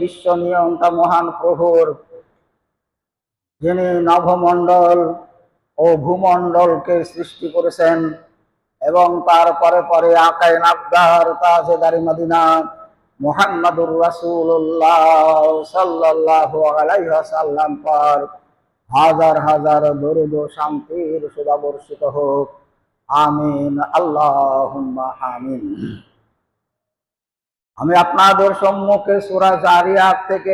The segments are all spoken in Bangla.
বিশ্ব নিয়ন্তা মহান প্রভুর, যিনি নভমণ্ডল ও ভূমণ্ডলকে সৃষ্টি করেছেন এবং তার পরে পরে আকায়ে নাবদার তাজেদারি মদিনা মুহাম্মাদুর রাসূলুল্লাহ সাল্লাল্লাহু আলাইহি ওয়াসাল্লাম পর হাজার হাজার দরুদ ও শান্তির সুধা বর্ষিত হোক। আমিন, আল্লাহুম্মা আমিন। আমি আপনাদের সম্মুখে সূরা জারিয়াত থেকে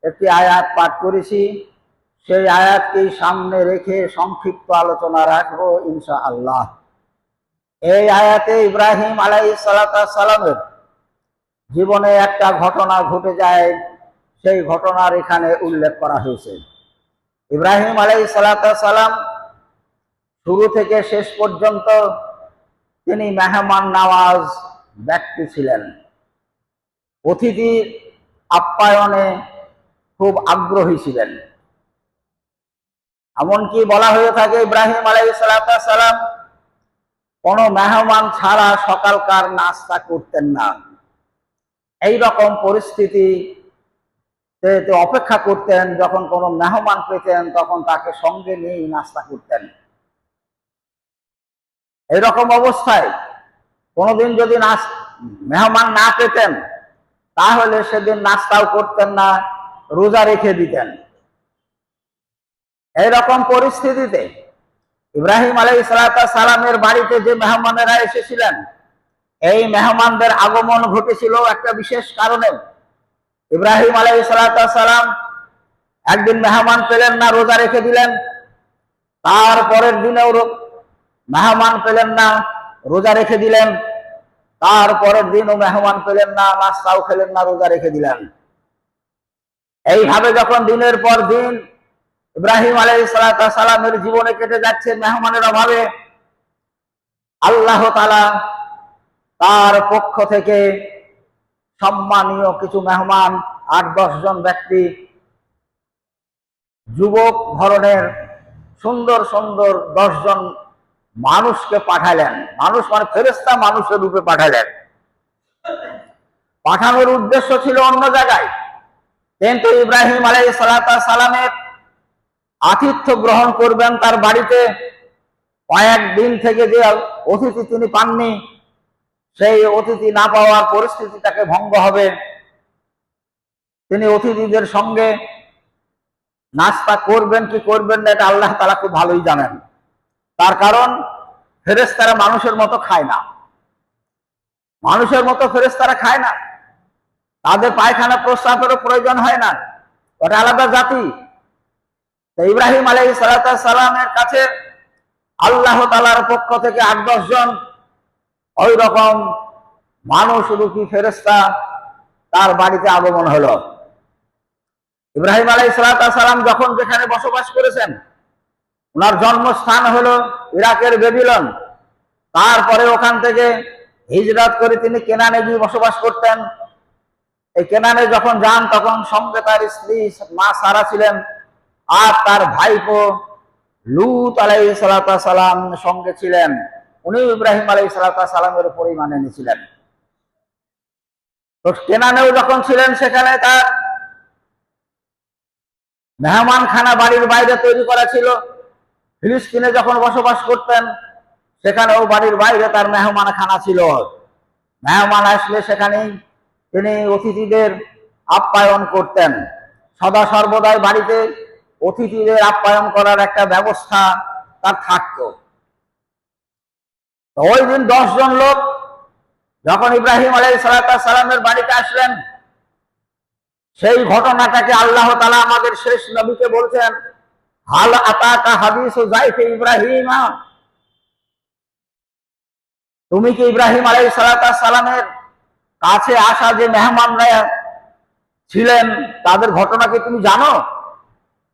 একটি আয়াত পাঠ করেছি। সেই আয়াতকে সামনে রেখে সংক্ষিপ্ত আলোচনা রাখবো ইনশাআল্লাহ। এই আয়াতে ইব্রাহিম আলাইহিস সালামের জীবনে একটা ঘটনা ঘটে যায়, সেই ঘটনার এখানে উল্লেখ করা হয়েছে। ইব্রাহিম আলাইহিস সালাম শুরু থেকে শেষ পর্যন্ত তিনি মেহমান নওয়াজ ব্যক্তি ছিলেন। অতিথি আপ্যায়নে খুব আগ্রহী ছিলেন। এমনকি বলা হয়ে থাকে ইব্রাহিম আলাইহিস সালাম কোনো মেহমান ছাড়া সকালকার নাস্তা করতেন না। এই রকম পরিস্থিতিতে অপেক্ষা করতেন, যখন কোনো মেহমান পেতেন তখন তাকে সঙ্গে নিয়েই নাস্তা করতেন। এইরকম অবস্থায় কোনোদিন যদি মেহমান না পেতেন তাহলে সেদিন নাস্তাও করতেন না, রোজা রেখে দিতেন। এইরকম পরিস্থিতিতে ইব্রাহিম আলাইহিস সালামের বাড়িতে যে মেহমানেরা এসেছিলেন, এই মেহমানদের আগমন ঘটেছিল একটা বিশেষ কারণে। ইব্রাহিম আলাইহিস সালাম একদিন মেহমান পেলেন না, রোজা রেখে দিলেন। তারপরের দিনেও মেহমান পেলেন না, রোজা রেখে দিলেন। তারপরের দিনও মেহমান পেলেন না, নাস্তাও খেলেন না, রোজা রেখে দিলেন। এইভাবে যখন দিনের পর দিন ইব্রাহিম আলাইহিস সালামের জীবনে কেটে যাচ্ছে মেহমানের অভাবে, আল্লাহ তাআলা তার পক্ষ থেকে সম্মানীয় কিছু মেহমান, ৮-১০ জন ব্যক্তি, যুবক ধরনের সুন্দর সুন্দর ১০ জন মানুষকে পাঠালেন। মানুষ মানে ফেরেশতা মানুষের রূপে পাঠালেন। পাঠানোর উদ্দেশ্য ছিল অন্য জায়গায়, কিন্তু ইব্রাহিম আলাইহিস সালামের আতিথ্য গ্রহণ করবেন তার বাড়িতে। কয়েকদিন থেকে যে অতিথি তিনি পাননি, সেই অতিথি না পাওয়ার পরিস্থিতি তাকে ভঙ্গ হবে। তিনি অতিথিদের সঙ্গে নাস্তা করবেন কি করবেন না, এটা আল্লাহ তাআলা খুব ভালোই জানেন। তার কারণ ফেরেশতারা মানুষের মতো খায় না। মানুষের মতো ফেরেশতারা খায় না। তাদের পায়খানা প্রস্রাবেরও প্রয়োজন হয় না, ওটা আলাদা জাতি। ইব্রাহিম আলাইহিস সালামের কাছে আল্লাহ তাআলার পক্ষ থেকে ৮-১০ জন ওই রকম মানুষ রূপী ফেরেশতা তার বাড়িতে আগমন হলো। ইব্রাহিম আলাইহিস সালাম যখন যেখানে বসবাস করেছেন, ওনার জন্মস্থান হলো ইরাকের বেবিলন। তারপরে ওখান থেকে হিজরত করে তিনি কেনানে গিয়ে বসবাস করতেন। এই কেনানে যখন যান তখন সঙ্গে তার স্ত্রী মা সারা ছিলেন, আর তার ভাইপো লূত আলাইহিস সালাম সঙ্গে ছিলেন। উনি ইব্রাহিম আলাইহিস সালামের উপর ঈমান এনেছিলেন। তো কেনানেও যখন ছিলেন, সেখানে তার মেহমানখানা বাড়ির বাইরে তৈরি করা ছিল। ফিলিস্তিনে যখন বসবাস করতেন, সেখানেও বাড়ির বাইরে তার মেহমানখানা ছিল। মেহমান আসলে সেখানেই তিনি অতিথিদের আপ্যায়ন করতেন। সদা সর্বদাই বাড়িতে অতিথিদের আপ্যায়ন করার একটা ব্যবস্থা তার থাকত। ওই দিন ১০ জন লোক যখন ইব্রাহিম আলাইহিস সালামের বাড়িতে আসলেন, সেই ঘটনাটাকে আল্লাহ তাআলা আমাদের শেষ নবীকে বলছেন, হাল আতাকা হাদিসু যায়ফি ইব্রাহিম, তুমি কি ইব্রাহিম আলাইহিস সালামের কাছে আসা যে মেহমানরা ছিলেন তাদের ঘটনা কি তুমি জানো?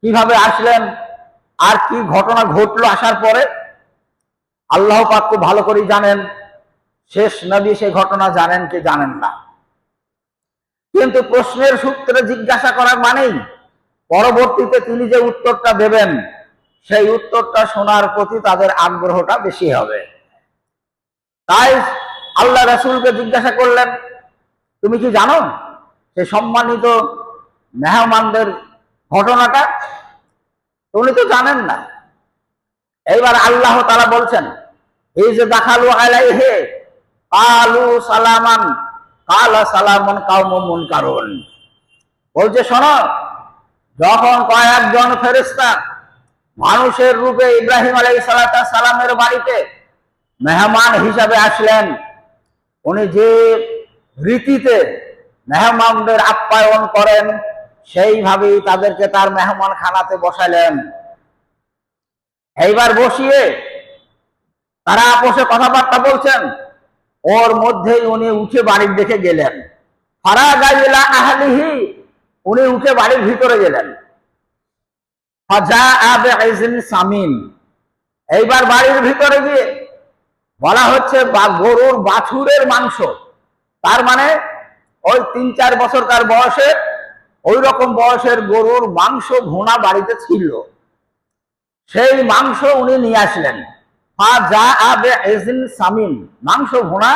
কিভাবে আসলেন আর কি ঘটনা ঘটলো আসার পরে? আল্লাহ পাক খুব ভালো করেই জানেন, শেষ নবী সেই ঘটনা জানেন কি জানেন না। কিন্তু প্রশ্নের সূত্রে জিজ্ঞাসা করার মানেই পরবর্তীতে তিনি যে উত্তরটা দেবেন, সেই উত্তরটা শোনার প্রতি তাদের আগ্রহটা বেশি হবে। তাই আল্লাহ রাসূলকে জিজ্ঞাসা করলেন, তুমি কি জানো সেই সম্মানিত মেহমানদের ঘটনাটা? উনি তো জানেন না। এইবার আল্লাহ তাআলা বলছেন, এই যে দাখালু আলাইহি কালু সালামান কালা সালামান কাওমুন মুনকারুন, বলছে শোনো, যখন কয়েকজন ফেরেশতা মানুষের রূপে ইব্রাহিম আলাইহিস সালামের বাড়িতে মেহমান হিসাবে আসলেন, উনি যে রীতিতে মেহমানদের আপ্যায়ন করেন সেইভাবেই তাদেরকে তার মেহমান খানাতে বসালেন। এইবার বসিয়ে তারা আপোষে কথাবার্তা বলছেন, ওর মধ্যেই উনি উঠে বাড়ির দিকে গেলেন। ফারাগা ইলা আহলিহি, উনি উঠে বাড়ির ভিতরে গেলেন। ফাজাআ বিইজন সামিন, এইবার বাড়ির ভিতরে গিয়ে বলা হচ্ছে গরুর বাছুরের মাংস, তার মানে ওই 3-4 বছরকার বয়সের, ওই রকম বয়সের গরুর মাংস ভুনা বাড়িতে ছিল, সেই মাংস উনি নিয়ে আসলেন। ফাজাআ বিইজন সামিন, মাংস ভুনা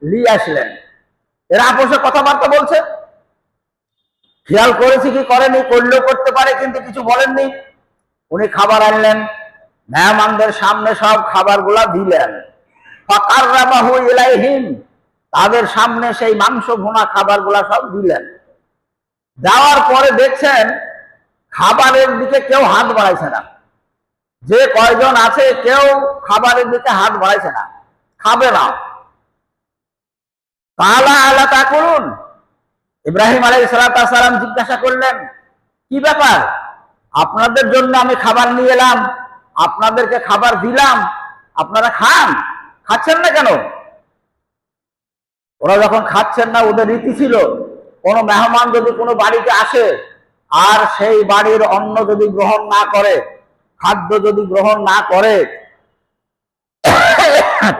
নিয়ে আসলেন। এরা আপোষে কথাবার্তা বলছে, খেয়াল করেছি কি করেনি, করলেও করতে পারে, কিন্তু কিছু বলেননি। উনি খাবার আনলেন, মেহমানদের সামনে সব খাবারগুলা দিলেন। ফাকাররাবাহু ইলাইহিম, তাদের সামনে সেই মাংস ভুনা খাবারগুলা সব দিলেন। দেওয়ার পরে দেখছেন খাবারের দিকে কেউ হাত বাড়াইছে না। যে কয়জন আছে কেউ খাবারের দিকে হাত বাড়াইছে না, খাবে না। কালা আলা তাকুলুন, ইব্রাহিম আলাইহিস সালাম জিজ্ঞাসা করলেন, কি ব্যাপার, আপনাদের জন্য আমি খাবার নিয়ে এলাম, আপনাদেরকে খাবার দিলাম, আপনারা খান, খাচ্ছেন না কেন? ওরা যখন খাচ্ছেন না, ওদের রীতি ছিল কোনো মেহমান যদি কোনো বাড়িতে আসে আর সেই বাড়ির অন্ন যদি গ্রহণ না করে, খাদ্য যদি গ্রহণ না করে,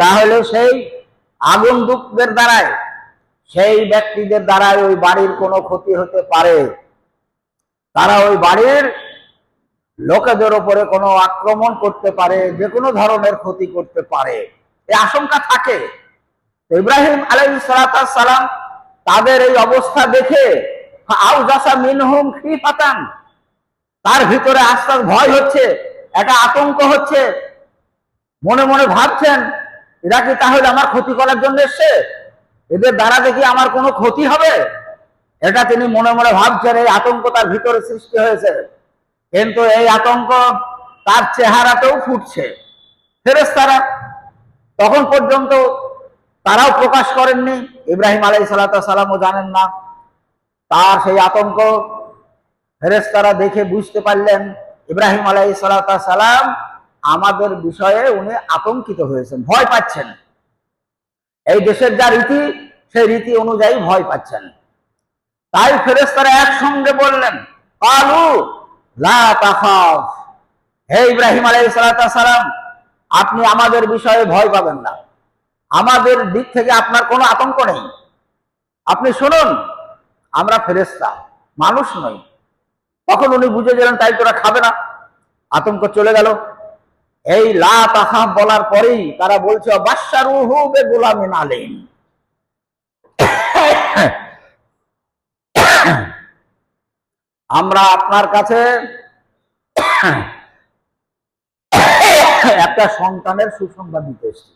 তাহলে সেই আগন্তুকদের দ্বারায়, সেই ব্যক্তিদের দ্বারাই ওই বাড়ির কোনো ক্ষতি হতে পারে, তারা ওই বাড়ির লোকেদের উপরে কোনো আক্রমণ করতে পারে, যে কোনো ধরনের ক্ষতি করতে পারে, এই আশঙ্কা থাকে। ইব্রাহিম আলাইহিস সালাম তাদের এই অবস্থা দেখে আউজাসা মিনহুম খিফাতান, তার ভিতরে আস্তে ভয় হচ্ছে, একটা আতঙ্ক হচ্ছে। মনে মনে ভাবছেন, এরা কি তাহলে আমার ক্ষতি করার জন্য এসছে? এদের দ্বারা দেখি আমার কোনো ক্ষতি হবে, এটা তিনি মনে মনে ভাবছেন। এই আতঙ্ক তার ভিতরে সৃষ্টি হয়েছে, কিন্তু এই আতঙ্ক তার চেহারাতেও ফুটছে। ফেরেশতারা তখন পর্যন্ত তারাও প্রকাশ করেননি, ইব্রাহিম আলাইহিস সালামও জানেন না। তার সেই আতঙ্ক ফেরেশতারা দেখে বুঝতে পারলেন ইব্রাহিম আলাইহিস সালাম আমাদের বিষয়ে উনি আতঙ্কিত হয়েছেন, ভয় পাচ্ছেন। এই দেশের যা রীতি, সেই রীতি অনুযায়ী ভয় পাচ্ছেন। তাই ফেরেশতারা একসঙ্গে বললেন, কালু লা তাখাফ, হে ইব্রাহিম আলাইহিস সালাম, আপনি আমাদের বিষয়ে ভয় পাবেন না, আমাদের দিক থেকে আপনার কোনো আতঙ্ক নেই। আপনি শুনুন, আমরা ফেরেশতা, মানুষ নই। তখন উনি বুঝে গেলেন তাই তোরা খাবে না, আতঙ্ক চলে গেল। এই লা তাখাফ বলার পরেই তারা বলছে বাশশারুহু বিগুলামিন আলীম, আমরা আপনার কাছে একটা সন্তানের সুসংবাদ দিতে এসেছি,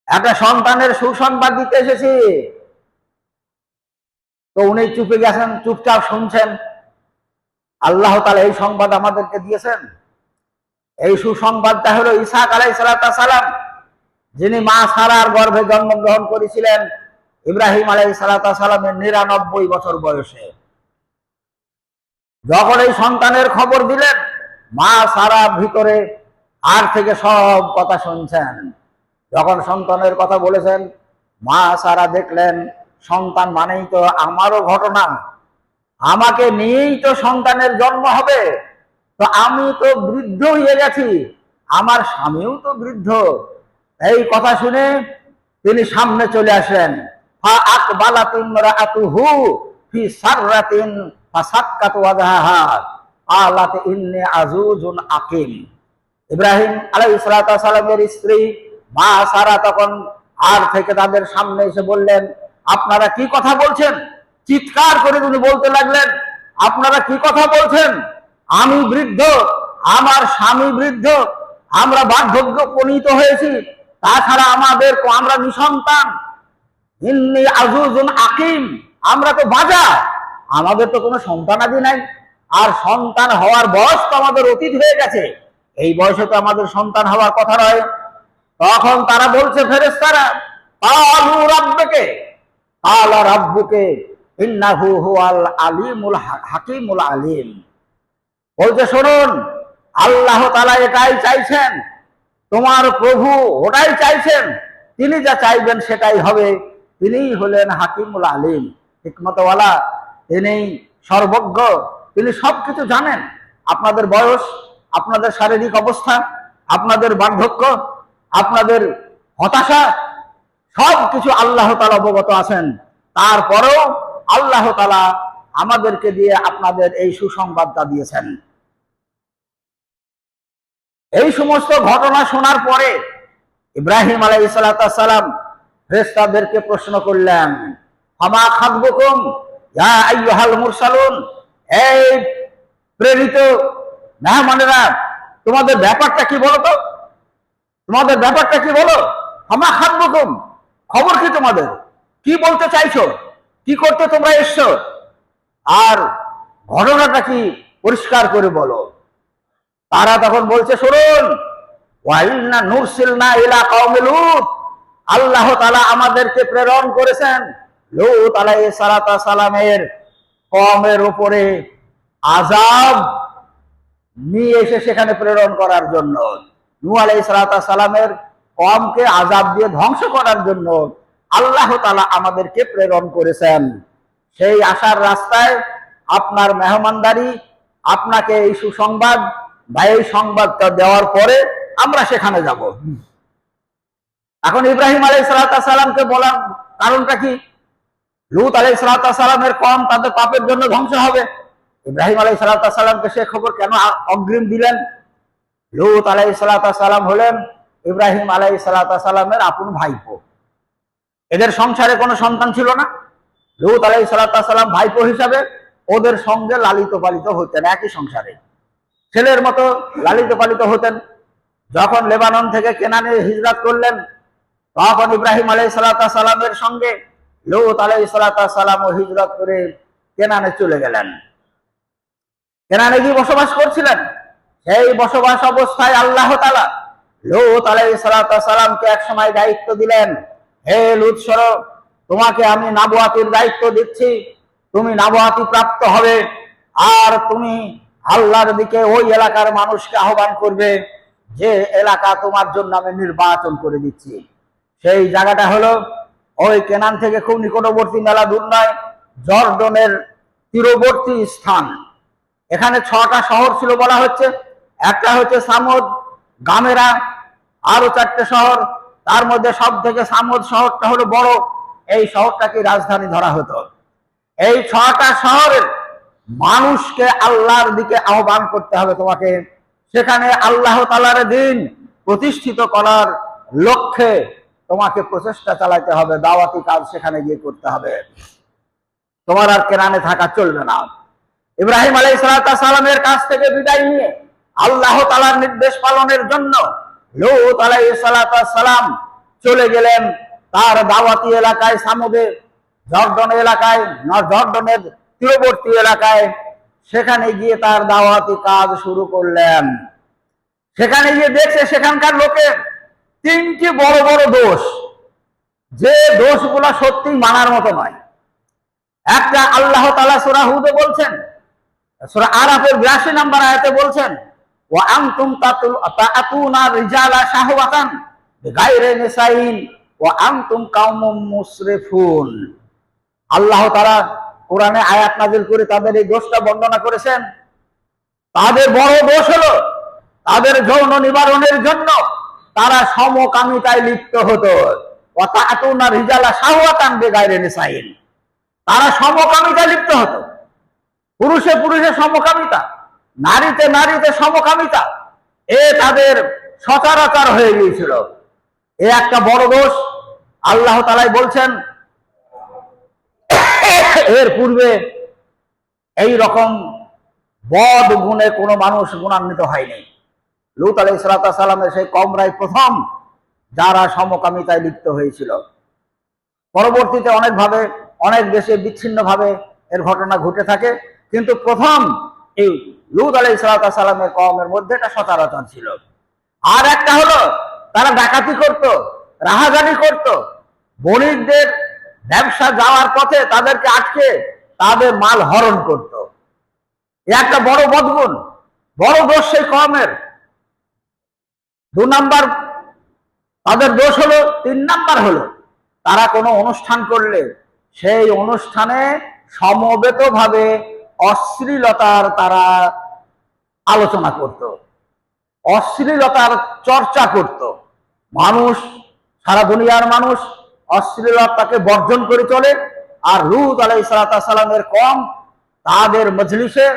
একটা সন্তানের সুসংবাদ দিতে এসেছি। তো উনি চুপে গেছেন, চুপচাপ শুনছেন। আল্লাহ তাআলা এই সংবাদ আমাদেরকে দিয়েছেন। এই সুসংবাদটা হলো ইসহাক আলাইহিস সালাম, যিনি মা সারার গর্ভে জন্মগ্রহণ করেছিলেন ইব্রাহিম আলাইহিস সালামের 99 বছর বয়সে। যখন এই সন্তানের খবর দিলেন, মা সারা ভিতরে আর থেকে সব কথা শুনছেন। যখন সন্তানের কথা বলেছেন, মা সারা দেখলেন সন্তান মানেই তো আমারও ঘটনা, আমাকে নিয়েই তো সন্তানের জন্ম হবে, তো আমি তো বৃদ্ধ হয়ে গেছি, আমার স্বামীও তো বৃদ্ধ। এই কথা শুনে তিনি সামনে চলে আসলেন। ফা আকবালাত ইমরাআতুহু ফি সাররাতিন ফাসাক্কাত ওয়াজহাহা আলাত ইন্নী আজুজুন আকিম। ইব্রাহিম আলাইহিস সালামের স্ত্রী মা সারা তখন আর থেকে তাদের সামনে এসে বললেন, আপনারা কি কথা বলছেন? চিৎকার করে তিনি বলতে লাগলেন, আপনারা কি কথা বলছেন? আমি বৃদ্ধ, আমার স্বামী বৃদ্ধ, আমরা বার্ধক্য উপনীত হয়েছি, তাছাড়া আমরা নিঃসন্তান। ইন্নী আজুজুন আকিম, আমরা তো বাজা, আমাদের তো কোনো সন্তানাদি নাই, আর সন্তান হওয়ার বয়স তো আমাদের অতীত হয়ে গেছে, এই বয়সে তো আমাদের সন্তান হওয়ার কথা নয়। তখন তারা বলছে, ফেরেশতারা, কালু রাব্বুকে, কালা রাব্বুকে ইন্নাহু হুয়াল আলিমুল হাকিমুল আলিম। বলছে, শুনুন, আল্লাহ তাআলা এটাই চাইছেন, তোমার প্রভু ওটাই চাইছেন, তিনি যা চাইবেন সেটাই হবে, তিনিই হলেন হাকিমুল আলিম, হিকমতওয়ালা, তিনি সর্বজ্ঞ, তিনি সবকিছু জানেন। আপনাদের বয়স, আপনাদের শারীরিক অবস্থা, আপনাদের বার্ধক্য, আপনাদের হতাশা, সবকিছু আল্লাহ তাআলা অবগত আছেন। তারপরেও আল্লাহ তাআলা আমাদেরকে দিয়ে আপনাদের এই সুসংবাদটা দিয়েছেন। এই সমস্ত ঘটনা শোনার পরে ইব্রাহিম আলাইহিস সালাম ফেরেশতাদেরকে প্রশ্ন করলেন, ফামা খাতবুকুম ইয়া আইয়ুহাল মুরসালুন, এই প্রেরিত মেহমানেরা, তোমাদের ব্যাপারটা কি বলো তো, তোমাদের ব্যাপারটা কি বলো? ফামা খাতবুকুম, খবর কি তোমাদের, কি বলতে চাইছো, কি করতে তোমরা এসছো, আর ঘটনাটা কি পরিষ্কার করে বলো। তারা তখন বলছে, শুনুন, ওয়াইন্না নুরসিলনা ইলা কওমি লূত, আল্লাহ তাআলা আমাদেরকে প্রেরণ করেছেন লূত আলাইহিস সালামের কওমের উপরে আযাব নিয়ে এসে সেখানে প্রেরণ করার জন্য। নূহ আলাইহিস সালামের কওমকে আযাব দিয়ে ধ্বংস করার জন্য আল্লাহ তাআলা আমাদেরকে প্রেরণ করেছেন। সেই আশার রাস্তায় আপনার মেহমানদারি, আপনাকে এই সুসংবাদ বা এই সংবাদটা দেওয়ার পরে আমরা সেখানে যাব। এখন ইব্রাহিম আলাইহিস সালামকে বলার কারণটা কি? লূত আলাইহিস সালামের কওম তাদের পাপের জন্য ধ্বংস হবে, ইব্রাহিম আলাইহিস সালামকে সে খবর কেন অগ্রিম দিলেন? লূত আলাইহিস সালাম হলেন ইব্রাহিম আলাইহিস সালামের আপন ভাইপো, এদের সংসারে কোনো সন্তান ছিল না। লূত আলাইহিস সালাম ভাইপো হিসাবে ওদের সঙ্গে লালিত পালিত হতেন, একই সংসারে ছেলের মতো লালিত পালিত হতেন। যখন লেবানন থেকে কেনানে হিজরত করলেন, তখন ইব্রাহিম আলাইহিস সালামের সঙ্গে লূত আলাইহিস সালামও হিজরত করে কেনানে চলে গেলেন। কেনানে গিয়ে বসবাস করছিলেন। সেই বসবাস অবস্থায় আল্লাহ তাআলা লূত আলাইহিস সালামকে এক সময় দায়িত্ব দিলেন, হে লূত সরো, তোমাকে আমি নবুয়াতির দায়িত্ব দিচ্ছি, তুমি নবুয়াতি প্রাপ্ত হবে, আর তুমি আল্লাহর দিকে ওই এলাকার মানুষকে আহ্বান করবে যে এলাকা তোমার জন্য আমি নির্বাচন করে দিচ্ছি। সেই জায়গাটা হলো ওই কেনান থেকে খুব নিকটবর্তী, মেলা দূর নয়, জর্ডনের তীরবর্তী স্থান। এখানে 6টা শহর ছিল বলা হচ্ছে। একটা হচ্ছে সামুদ, গামেরা, আরো 4টে শহর, তার মধ্যে সব থেকে সামুদ শহরটা হলো বড়, এই শহরটাকে রাজধানী ধরা হতো। এই 6টা শহরের মানুষকে আল্লাহর দিকে আহ্বান করতে হবে তোমাকে, সেখানে আল্লাহ তাআলার দ্বীন প্রতিষ্ঠিত করার লক্ষ্যে তোমাকে প্রচেষ্টা চালাতে হবে, দাওয়াতি কাজ সেখানে গিয়ে করতে হবে, তোমার আর কেনানে থাকা চলবে না। ইব্রাহিম আলাইহিস সালামের কাছ থেকে বিদায় নিয়ে আল্লাহ তাআলার নির্দেশ পালনের জন্য লূত আলাইহিস সালাম চলে গেলেন তার দাওয়াতি এলাকায়, সামুদে, জর্ডন এলাকায়, জর্ডনের তীরবর্তী এলাকায়। সেখানে গিয়ে তার দাওয়াতি কাজ শুরু করলেন। সেখানে গিয়ে দেখছে সেখানকার লোকের 3টি বড় বড় দোষ, যে দোষগুলো সত্যি মানার মতো নয়। একটা আল্লাহ তাআলা সূরা হুদে বলছেন, সূরা আরাফের 82 নম্বর আয়াতে বলছেন, ওয়া আনতুম তাতুনা রিজালা শাহওয়াতান বিগাইরি নিসাইন ওয়া আনতুম কাওমুম মুসরিফুন। আল্লাহ তাআলা কোরআনে আয়াত নাযিল করে তাদের এই দোষটা বর্ণনা করেছেন। তাদের বড় দোষ হলো তাদের যৌন নিবারণের জন্য তারা সমকামিতায় লিপ্ত হতো। ওয়া তাতুনা রিজালা শাহওয়াতান বিগাইরি নিসাইন, তারা সমকামিতায় লিপ্ত হতো। পুরুষে পুরুষে সমকামিতা, নারীতে নারীতে সমকামিতা, এ তাদের সচরাচর হয়ে গিয়েছিল। এ একটা বড় দোষ। আল্লাহ তাআলা বলছেন এর পূর্বে এই রকম বদ গুণে কোনো মানুষ গুণান্বিত হয়নি। লূত আলাইহিস সালামের সেই কওমরাই প্রথম যারা সমকামিতায় লিপ্ত হয়েছিল। পরবর্তীতে অনেকভাবে অনেক দেশে বিচ্ছিন্নভাবে এর ঘটনা ঘটে থাকে, কিন্তু প্রথম এই লূত আলাইহিস সালামের কওমের মধ্যে এটা সচরাচর ছিল। আর একটা হলো তারা ডাকাতি করত, রাহাজানি করত, বণিকদের ব্যবসা যাওয়ার পথে তাদেরকে আটকে তাদের মাল হরণ করত। এ একটা বড় বদগুণ, বড় দোষ সেই কওমের। 2 নাম্বার তাদের দোষ হলো। 3 নাম্বার হলো তারা কোনো অনুষ্ঠান করলে সেই অনুষ্ঠানে সমবেতভাবে অশ্লীলতার তারা আলোচনা করত, অশ্লীলতার চর্চা করত। মানুষ, সারা দুনিয়ার মানুষ অশ্লীলতাকে বর্জন করে চলে, আর লূত আলাইহিস সালামের কওম তাদের মজলিসে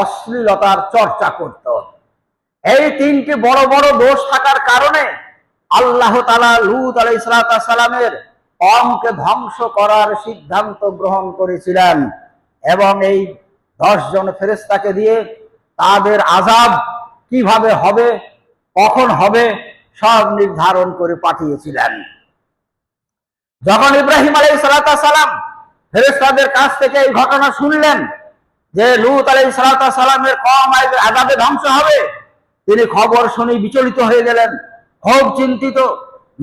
অশ্লীলতার চর্চা করত। এই 3টি বড় বড় দোষ থাকার কারণে আল্লাহ তাআলা লূত আলাইহিস সালামের কওমকে ধ্বংস করার সিদ্ধান্ত গ্রহণ করেছিলেন, এবং এই 10 জন ফেরেশতাকে দিয়ে তাদের আযাব কিভাবে হবে, কখন হবে সব নির্ধারণ করে পাঠিয়েছিলেন। যখন ইব্রাহিম আলাইহিস সালাম ফেরেশতাদের কাছ থেকে এই ঘটনা শুনলেন যে লূত আলাইহিস সালামের কওম আযাবে ধ্বংস হবে, তিনি খবর শুনে বিচলিত হয়ে গেলেন, খুব চিন্তিত,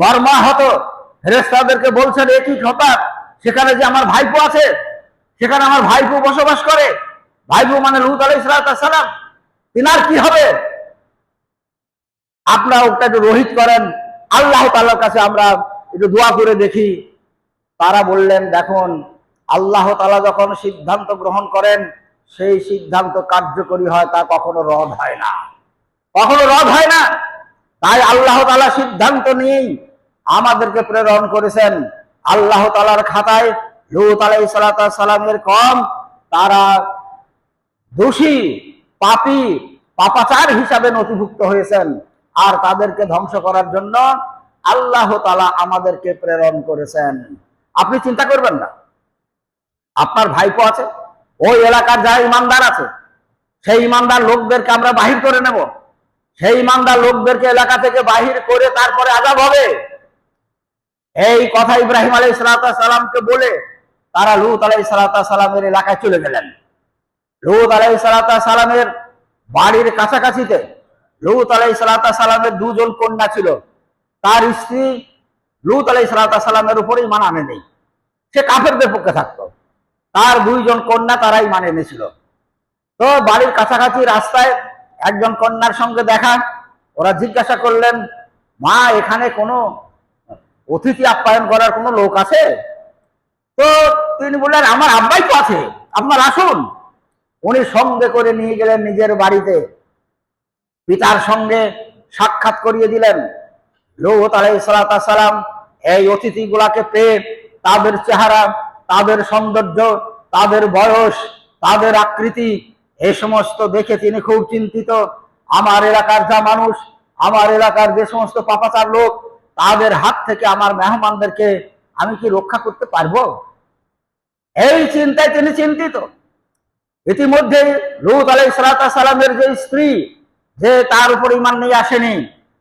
মর্মাহত। ফেরেশতাদেরকে বলছেন, এ কি কথা, সেখানে যে আমার ভাইপো আছে, সেখানে আমার ভাইপো বসবাস করে, ভাইপো মানে লূত আলাইহিস সালাম, তিনার কি হবে? আপনারা ওটা একটু রোহিত করেন, আল্লাহ তাআলার কাছে আমরা একটু দোয়া করে দেখি। তারা বললেন, দেখুন, আল্লাহ তাআলা যখন সিদ্ধান্ত গ্রহণ করেন সেই সিদ্ধান্ত কার্যকরী হয়, তা কখনো রদ হয় না, কখনো রদ হয় না। তাই আল্লাহ তাআলা সিদ্ধান্ত নিয়েই আমাদেরকে প্রেরণ করেছেন। আল্লাহ তাআলার খাতায় লূত আলাইহিস সালামের কওম তারা দোষী, পাপী, পাপাচার হিসাবে নথিভুক্ত হয়েছেন, আর তাদেরকে ধ্বংস করার জন্য আল্লাহ তাআলা আমাদেরকে প্রেরণ করেছেন। আপনি চিন্তা করবেন না, আপনার ভাইপো আছে, ওই এলাকার যারা ইমানদার আছে, সেই ইমানদার লোকদেরকে আমরা বাহির করে নেব, সেই ইমানদার লোকদেরকে এলাকা থেকে বাহির করে তারপরে আযাব হবে। এই কথা ইব্রাহিম আলাইহিস সালামকে বলে তারা লূত আলাইহিস সালামের এলাকায় চলে গেলেন। লূত আলাইহিস সালামের বাড়ির কাছাকাছিতে লূত আলাইহিস সালামের 2 জন কন্যা ছিল। তার স্ত্রী লূত আলাইহিস সালামের উপরে ঈমান আনে নেই, সে কাফেরদের পক্ষে থাকতো। তার 2 জন কন্যা তারা ঈমান এনেছিল। তো বাড়ির কাছাকাছি রাস্তায় একজন কন্যার সঙ্গে দেখা, ওরা জিজ্ঞাসা করলেন, মা, এখানে কোনো অতিথি আপ্যায়ন করার কোনো লোক আছে? তো তিনি বললেন, আমার আব্বাই তো আছে, আপনার আসুন। উনি সঙ্গে করে নিয়ে গেলেন নিজের বাড়িতে, পিতার সঙ্গে সাক্ষাৎ করিয়ে দিলেন। লূত আলাইহিস সালাম এই অতিথিগুলাকে পেয়ে তাদের চেহারা, তাদের সৌন্দর্য, তাদের বয়স, তাদের আকৃতি, এই সমস্ত দেখে তিনি খুব চিন্তিত। আমার এলাকার যা মানুষ, আমার এলাকার যে সমস্ত পাপাচার লোক, তাদের হাত থেকে আমার মেহমানদেরকে আমি কি রক্ষা করতে পারবো? এই চিন্তায় তিনি চিন্তিত। ইতিমধ্যে লূত আলাইহিস সালামের যে স্ত্রী, যে তার উপর ঈমান নিয়ে আসেনি,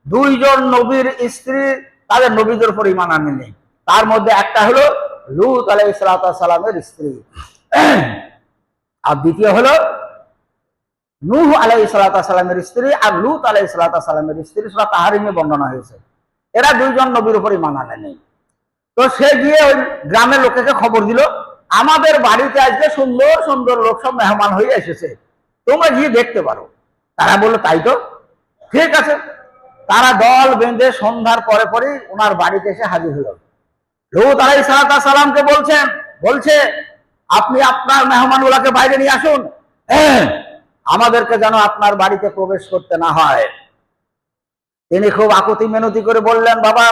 2 জন নবীর স্ত্রী তাদের নবীদের উপর ঈমান আনেনি। তার মধ্যে একটা হলো লূত আলাইহিস সালামের স্ত্রী, আর দ্বিতীয় হলো নূহ আলাইহিস সালামের স্ত্রী আর লূত আলাইহিস সালামের স্ত্রী। সূরা তাহরিমে বর্ণনা হয়েছে, এরা 2 জন নবীর উপর ঈমান আনেনি। তো সে গিয়ে ওই গ্রামের লোকেকে খবর দিল, আমাদের বাড়িতে আজকে সুন্দর সুন্দর লোক সব মেহমান হয়ে এসেছে, তোমরা গিয়ে দেখতে পারো। তারা বললো, তাই তো, ঠিক আছে। তারা দল বেঁধে সন্ধ্যার পরে পরে ওনার বাড়িতে এসে হাজির হলো। লূত আলাইহিস সালামকে বলছে, আপনি আপনার মেহমানগুলোকে বাইরে নিয়ে আসুন, আমাদেরকে যেন আপনার বাড়িতে প্রবেশ করতে না হয়। তিনি খুব আকুতি মিনতি করে বললেন, বাবা,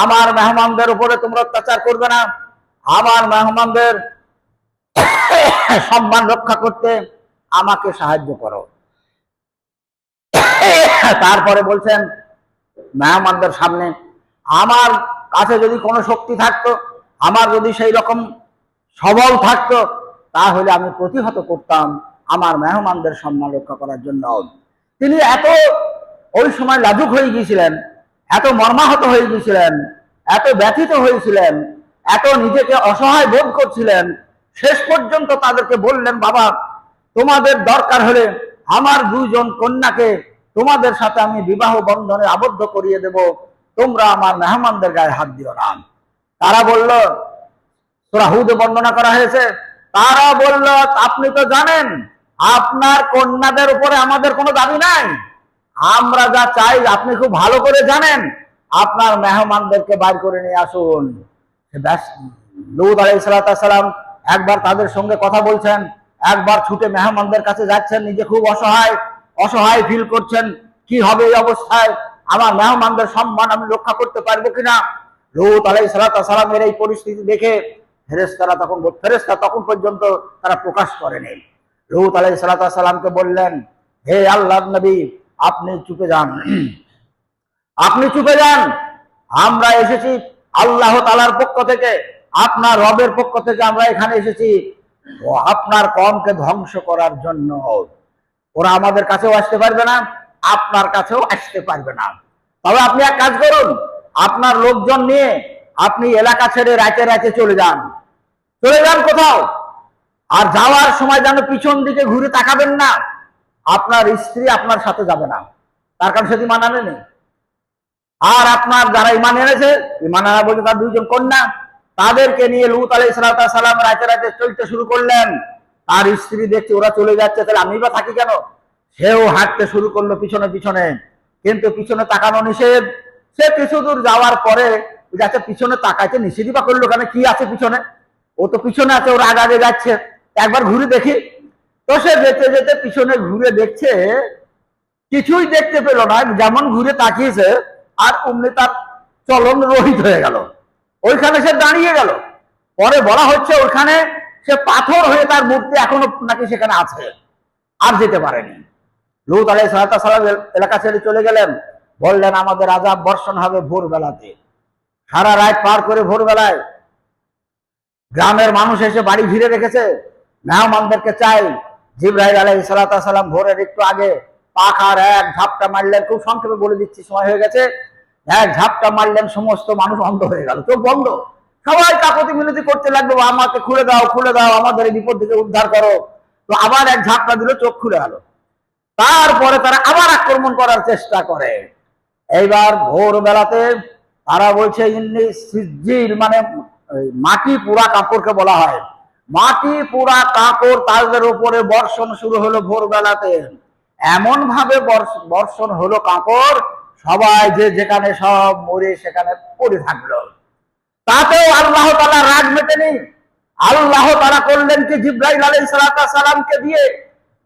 আমার মেহমানদের উপরে তোমরা অত্যাচার করবে না, আমার মেহমানদের সম্মান রক্ষা করতে আমাকে সাহায্য করো। তারপরে বলছেন মেহমানদের সামনে, আমার কাছে যদি কোনো শক্তি থাকতো, আমার যদি সেই রকম সবল থাকতো, তাহলে আমি প্রতিহত করতাম আমার মেহমানদের সম্মান রক্ষা করার জন্য। তিনি এত ওই সময় লাজুক হয়ে গিয়েছিলেন, এত মর্মাহত হয়ে গিয়েছিলেন, এত ব্যথিত হয়েছিলেন, এত নিজেকে অসহায় বোধ করছিলেন, শেষ পর্যন্ত তাদেরকে বললেন, বাবা, তোমাদের দরকার হলে আমার 2 জন কন্যাকে তোমাদের সাথে আমি বিবাহ বন্ধনে আবদ্ধ করিয়ে দেব, তোমরা আমার মেহমানদের গায়ে হাত দিও না। তারা বলল, সূরা হুদে বর্ণনা করা হয়েছে, তারা বলল, আপনি তো জানেন আপনার কন্যাদের উপরে আমাদের কোনো দাবি নাই, আমরা যা চাই আপনি খুব ভালো করে জানেন, আপনার মেহমানদেরকে বাইর করে নিয়ে আসুন। লূত আলাইহিস সালাম একবার তাদের সঙ্গে কথা বলছেন, একবার ছুটে মেহমানদের কাছে যাচ্ছেন, নিজে খুব অসহায় ফিল করছেন, কি হবে এই অবস্থায়, আমার মেহমানদের সম্মান আমি রক্ষা করতে পারবো কিনা। লূত আলাইহিস সালামের এই পরিস্থিতি দেখে ফেরেশতা তখন পর্যন্ত তারা প্রকাশ করেনি। লূত আলাইহিস সালামকে বললেন, হে আল্লাহর নবী, আপনি চুপে যান, আপনি চুপে যান, আমরা এসেছি আল্লাহ তাআলার পক্ষ থেকে, আপনার রবের পক্ষ থেকে আমরা এখানে এসেছি ও আপনার কওমকে ধ্বংস করার জন্য। ওরা আমাদের কাছেও আসতে পারবে না, আপনার কাছেও আসতে পারবে না। তবে আপনি এক কাজ করুন, আপনার লোকজন নিয়ে আপনি এলাকা ছেড়ে রাতে রাতে চলে যান কোথাও, আর যাওয়ার সময় যেন পিছন দিকে ঘুরে তাকাবেন না, আপনার স্ত্রী আপনার সাথে যাবে না, তার কারণ সে ঈমান আনেনি। আর আপনার যারা ঈমান এনেছে, ঈমান আনা বলতে তার 2 জন কন্যা, তাদেরকে নিয়ে লূত আলাইহিস সালাম রাতে রাতে চলতে শুরু করলেন। আর স্ত্রী দেখছে ওরা চলে যাচ্ছে, তাহলে আমি বা থাকি কেন, সেও হাঁটতে শুরু করলো পিছনে পিছনে, কিন্তু পিছনে তাকানো নিষেধ। সে কিছু দূর যাওয়ার পরে যাচ্ছে, পিছনে তাকাইতে নিষেধই বা করলো কেন, কি আছে পিছনে, ও তো পিছনে আছে, ওর আগে আগে যাচ্ছে, একবার ঘুরে দেখি। তো সে যেতে যেতে পিছনে ঘুরে দেখছে, কিছুই দেখতে পেল না, যেমন ঘুরে তাকিয়েছে আর অমনি তার চলন রহিত হয়ে গেল, ওইখানে সে দাঁড়িয়ে গেল। পরে বলা হচ্ছে ওইখানে সে পাথর হয়ে তার মূর্তি এখনো নাকি সেখানে আছে, আর যেতে পারেনি। লূত আলাইহিস সালাম এলাকা ছেড়ে চলে গেলেন, বললেন আমাদের আযাব বর্ষণ হবে ভোরবেলাতে। সারা রাত পার করে ভোরবেলায় গ্রামের মানুষ এসে বাড়ি ঘিরে রেখেছে, মেহমানদেরকে চাই। জিবরাইল আলাইহিস সালাম ভোরের একটু আগে পাখার এক ঝাপটা মারলেন, খুব সংক্ষেপে বলে দিচ্ছি, সময় হয়ে গেছে। এক ঝাপটা মারলেন, সমস্ত মানুষ অন্ধ হয়ে গেল, চোখ বন্ধ, সবাই কাকুতি মিনতি করতে লাগলো, আমাকে খুলে দাও, আমাদের এই বিপদ থেকে উদ্ধার করো। তো আবার এক ঝাপটা দিল, চোখ খুলে গেল। তারপরে তারা আবার আক্রমণ করার চেষ্টা করে। এইবার ভোরবেলাতে তারা বলছে ইন্নি সিজ্জিল, মানে মাটি পোড়া কাপড়কে বলা হয়, মাটি পোড়া কাপড় তাদের উপরে বর্ষণ শুরু হলো ভোরবেলাতে। এমন ভাবে বর্ষণ হলো কাপড়, সবাই যে যেখানে সব মরে সেখানে পড়ে থাকলো। তাতেও আল্লাহ তাআলা রাগ মেটেনি। আল্লাহ তাআলা করলেন কি, জিবরাইল আলাইহিস সালামকে দিয়ে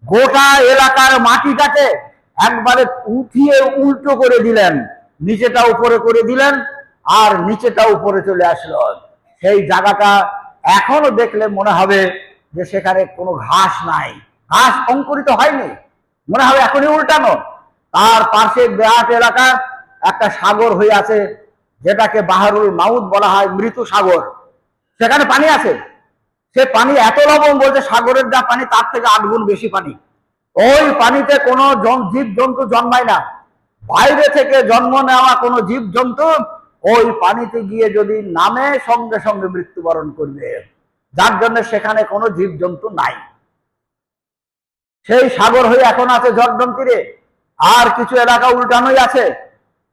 গোটা এলাকার মাটিটাকে একবারে উঠিয়ে উল্টো করে দিলেন, নিচেটা উপরে করে দিলেন, আর নিচেটা উপরে চলে আসলো। সেই জায়গাটা এখনো দেখলে মনে হবে যে সেখানে কোনো ঘাস নাই, ঘাস অঙ্কুরিত হয়নি, মনে হবে এখনই উল্টানো। তার পাশে বিরাট এলাকা, একটা সাগর হয়ে আছে, যেটাকে বাহরুল মাউত বলা হয়, মৃত্যু সাগর। সেখানে পানি আছে, সে পানি এত লবণ, বলছে সাগরের যা পানি তার থেকে 8 গুণ বেশি পানি। ওই পানিতে কোনো জীব জন্তু জন্মায় না, বাইরে থেকে জন্ম নেওয়া কোনো জীব জন্তু ওই পানিতে গিয়ে যদি নামে সঙ্গে সঙ্গে মৃত্যুবরণ করবে, যার জন্য সেখানে কোনো জীব জন্তু নাই। সেই সাগর হয়ে এখন আছে জর্ডন তীরে, আর কিছু এলাকা উল্টানোই আছে।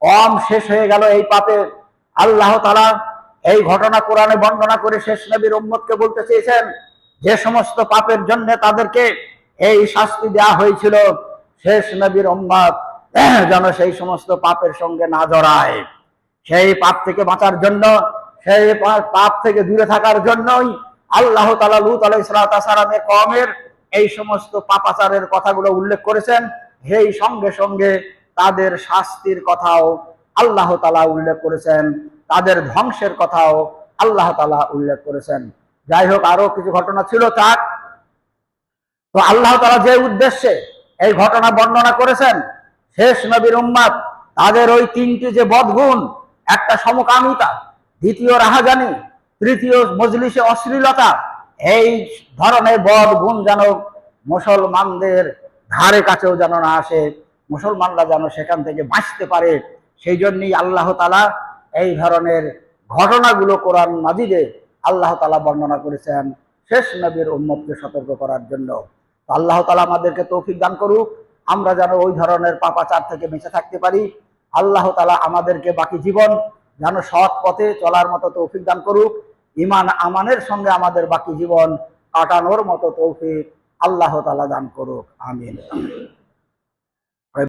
কম শেষ হয়ে গেল এই পাপে। আল্লাহ তাআলা এই ঘটনা কোরআনে বর্ণনা করে শেষ নবীর উম্মতকে বলতে চেয়েছেন, যে সমস্ত পাপের জন্য তাদেরকে এই শাস্তি দেওয়া হয়েছিল, শেষ নবীর উম্মত যেন সেই সমস্ত পাপের সঙ্গে না জড়ায়। সেই পাপ থেকে বাঁচার জন্য, সেই পাপ থেকে দূরে থাকার জন্যই আল্লাহ তাআলা লূত আলাইহিস সালামের কওমের এই সমস্ত পাপাচারের কথাগুলো উল্লেখ করেছেন। সেই সঙ্গে সঙ্গে তাদের শাস্তির কথাও আল্লাহ তাআলা উল্লেখ করেছেন, তাদের ধ্বংসের কথাও আল্লাহ তাআলা উল্লেখ করেছেন। যাই হোক, আরো কিছু ঘটনা ছিল তার। তো আল্লাহ তাআলা যে উদ্দেশ্যে এই ঘটনা বর্ণনা করেছেন, শেষ নবীর উম্মত তাদের ওই 3টি যে বদগুণ, একটা সমকামিতা, দ্বিতীয় রাহাজানি, তৃতীয় মজলিসে অশ্লীলতা, এই ধরনের বদ গুণ যেন মুসলমানদের ধারে কাছেও যেন না আসে, মুসলমানরা যেন সেখান থেকে বাঁচতে পারে। সেই জন্যই আল্লাহ তাআলা এই ধরনের ঘটনাগুলো কোরআন মাজিদে আল্লাহ তাআলা বর্ণনা করেছেন শেষ নবীর উম্মতকে সতর্ক করার জন্য। আল্লাহ তাআলা আমাদেরকে তৌফিক দান করুক, আমরা যেন ওই ধরনের পাপাচার থেকে বেঁচে থাকতে পারি। আল্লাহ তাআলা আমাদেরকে বাকি জীবন যেন সৎ পথে চলার মতো তৌফিক দান করুক, ঈমান আমানের সঙ্গে আমাদের বাকি জীবন কাটানোর মতো তৌফিক আল্লাহ তাআলা দান করুক। আমিন।